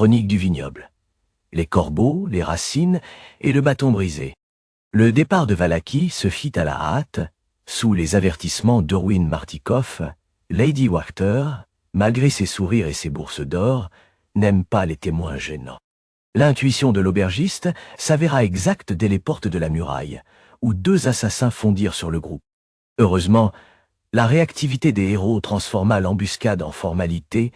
chronique du vignoble. Les corbeaux, les racines et le bâton brisé. Le départ de Vallaki se fit à la hâte, sous les avertissements d'Orwin Martikoff. Lady Wachter, malgré ses sourires et ses bourses d'or, n'aime pas les témoins gênants. L'intuition de l'aubergiste s'avéra exacte dès les portes de la muraille, où 2 assassins fondirent sur le groupe. Heureusement, la réactivité des héros transforma l'embuscade en formalité,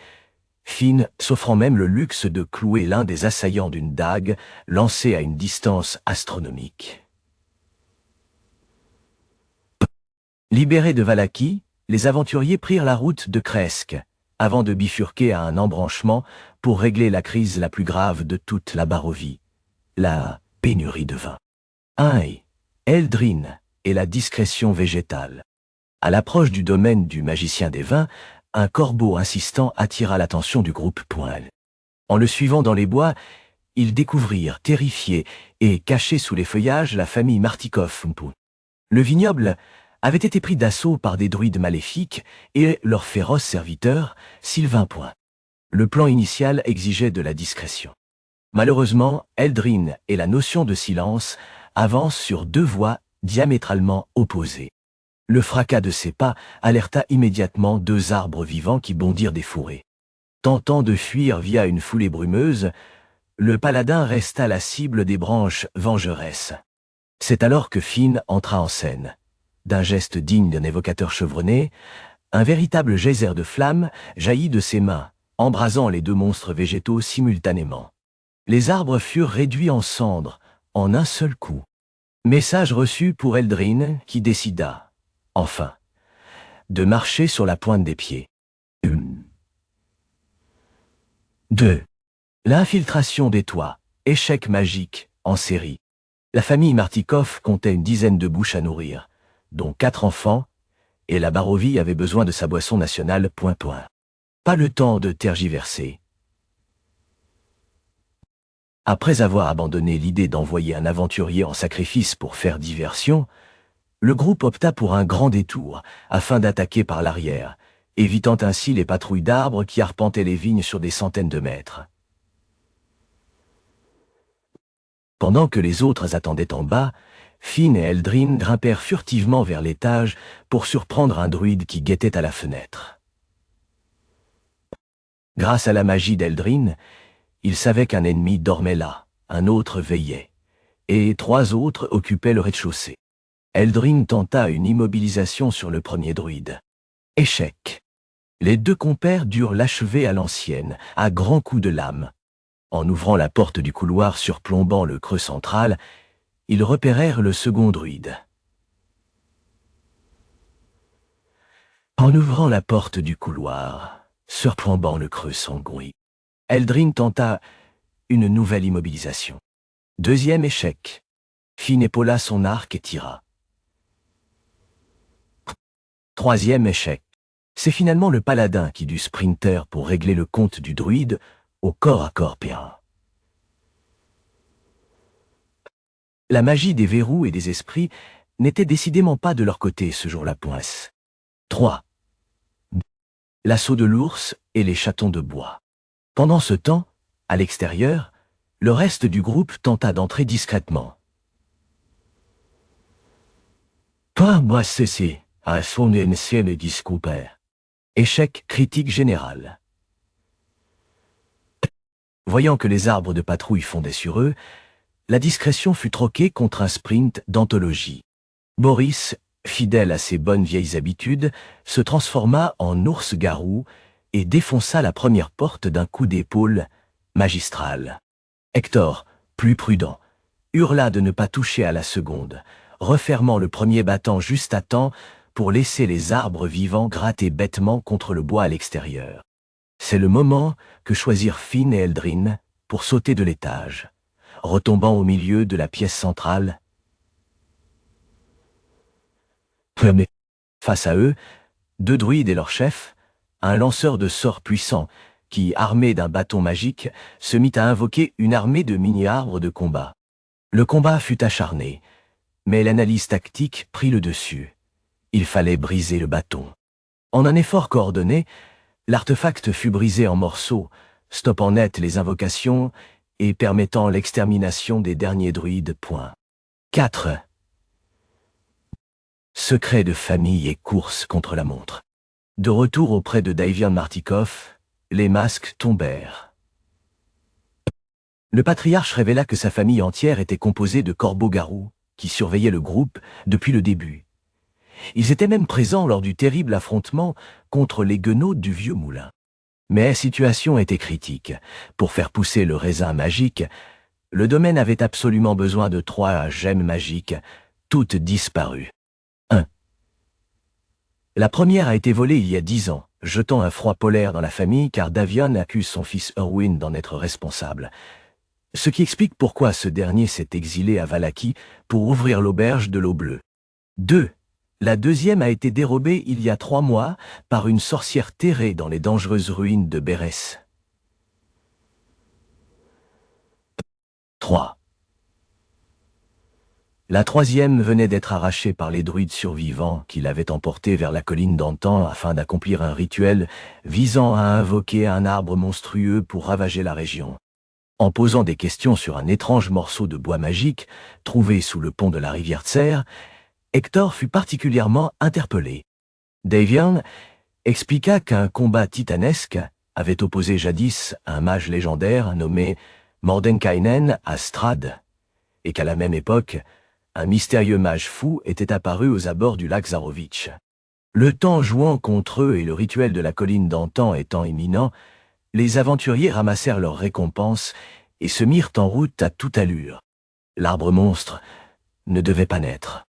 Finn s'offrant même le luxe de clouer l'un des assaillants d'une dague lancée à une distance astronomique. Libérés de Vallaki, les aventuriers prirent la route de Kresk, avant de bifurquer à un embranchement pour régler la crise la plus grave de toute la Barovie, la pénurie de vin. Eldrin et la discrétion végétale. À l'approche du domaine du magicien des vins, un corbeau insistant attira l'attention du groupe Poil. En le suivant dans les bois, ils découvrirent, terrifiés et cachés sous les feuillages, la famille Martikoff. Le vignoble avait été pris d'assaut par des druides maléfiques et leur féroce serviteur, Sylvain Point. Le plan initial exigeait de la discrétion. Malheureusement, Eldrin et la notion de silence avancent sur 2 voies diamétralement opposées. Le fracas de ses pas alerta immédiatement 2 arbres vivants qui bondirent des fourrés. Tentant de fuir via une foulée brumeuse, le paladin resta la cible des branches vengeresses. C'est alors que Finn entra en scène. D'un geste digne d'un évocateur chevronné, un véritable geyser de flammes jaillit de ses mains, embrasant les 2 monstres végétaux simultanément. Les arbres furent réduits en cendres, en un seul coup. Message reçu pour Eldrin, qui décida, enfin, de marcher sur la pointe des pieds. 2. L'infiltration des toits, échec magique, en série. La famille Martikoff comptait une dizaine de bouches à nourrir, dont 4 enfants, et la Barovie avait besoin de sa boisson nationale. Pas le temps de tergiverser. Après avoir abandonné l'idée d'envoyer un aventurier en sacrifice pour faire diversion, le groupe opta pour un grand détour, afin d'attaquer par l'arrière, évitant ainsi les patrouilles d'arbres qui arpentaient les vignes sur des centaines de mètres. Pendant que les autres attendaient en bas, Finn et Eldrin grimpèrent furtivement vers l'étage pour surprendre un druide qui guettait à la fenêtre. Grâce à la magie d'Eldrin, ils savaient qu'un ennemi dormait là, un autre veillait, et 3 autres occupaient le rez-de-chaussée. Eldrin tenta une immobilisation sur le premier druide. Échec. Les 2 compères durent l'achever à l'ancienne, à grands coups de lame. En ouvrant la porte du couloir surplombant le creux central, ils repérèrent le second druide. En ouvrant la porte du couloir, surplombant le creux sangouin, Eldrin tenta une nouvelle immobilisation. 2e échec. Finn épaula son arc et tira. 3e échec. C'est finalement le paladin qui dut sprinter pour régler le compte du druide au corps à corps périn. La magie des verrous et des esprits n'était décidément pas de leur côté ce jour-là. 3. L'assaut de l'ours et les chatons de bois. Pendant ce temps, à l'extérieur, le reste du groupe tenta d'entrer discrètement. Pas moi ceci, à son ancienne discoupère. Échec critique général. Voyant que les arbres de patrouille fondaient sur eux, la discrétion fut troquée contre un sprint d'anthologie. Boris, fidèle à ses bonnes vieilles habitudes, se transforma en ours-garou et défonça la première porte d'un coup d'épaule magistral. Hector, plus prudent, hurla de ne pas toucher à la seconde, refermant le premier battant juste à temps pour laisser les arbres vivants gratter bêtement contre le bois à l'extérieur. C'est le moment que choisirent Finn et Eldrin pour sauter de l'étage, retombant au milieu de la pièce centrale. Face à eux, 2 druides et leur chef, un lanceur de sorts puissant qui, armé d'un bâton magique, se mit à invoquer une armée de mini-arbres de combat. Le combat fut acharné, mais l'analyse tactique prit le dessus. Il fallait briser le bâton. En un effort coordonné, l'artefact fut brisé en morceaux, stoppant net les invocations et permettant l'extermination des derniers druides. 4. Secret de famille et course contre la montre. De retour auprès de Davian Martikov, les masques tombèrent. Le patriarche révéla que sa famille entière était composée de corbeaux-garous qui surveillaient le groupe depuis le début. Ils étaient même présents lors du terrible affrontement contre les guenaudes du vieux moulin. Mais la situation était critique. Pour faire pousser le raisin magique, le domaine avait absolument besoin de 3 gemmes magiques, toutes disparues. 1. La première a été volée il y a 10 ans, jetant un froid polaire dans la famille car Davian accuse son fils Erwin d'en être responsable. Ce qui explique pourquoi ce dernier s'est exilé à Vallaki pour ouvrir l'auberge de l'eau bleue. 2. La deuxième a été dérobée il y a 3 mois par une sorcière terrée dans les dangereuses ruines de Bérès. 3. La troisième venait d'être arrachée par les druides survivants qui l'avaient emportée vers la colline d'antan afin d'accomplir un rituel visant à invoquer un arbre monstrueux pour ravager la région. En posant des questions sur un étrange morceau de bois magique trouvé sous le pont de la rivière Tser, Hector fut particulièrement interpellé. Davian expliqua qu'un combat titanesque avait opposé jadis un mage légendaire nommé Mordenkainen à Strahd, et qu'à la même époque, un mystérieux mage fou était apparu aux abords du lac Zarovitch. Le temps jouant contre eux et le rituel de la colline d'antan étant imminent, les aventuriers ramassèrent leurs récompenses et se mirent en route à toute allure. L'arbre monstre ne devait pas naître.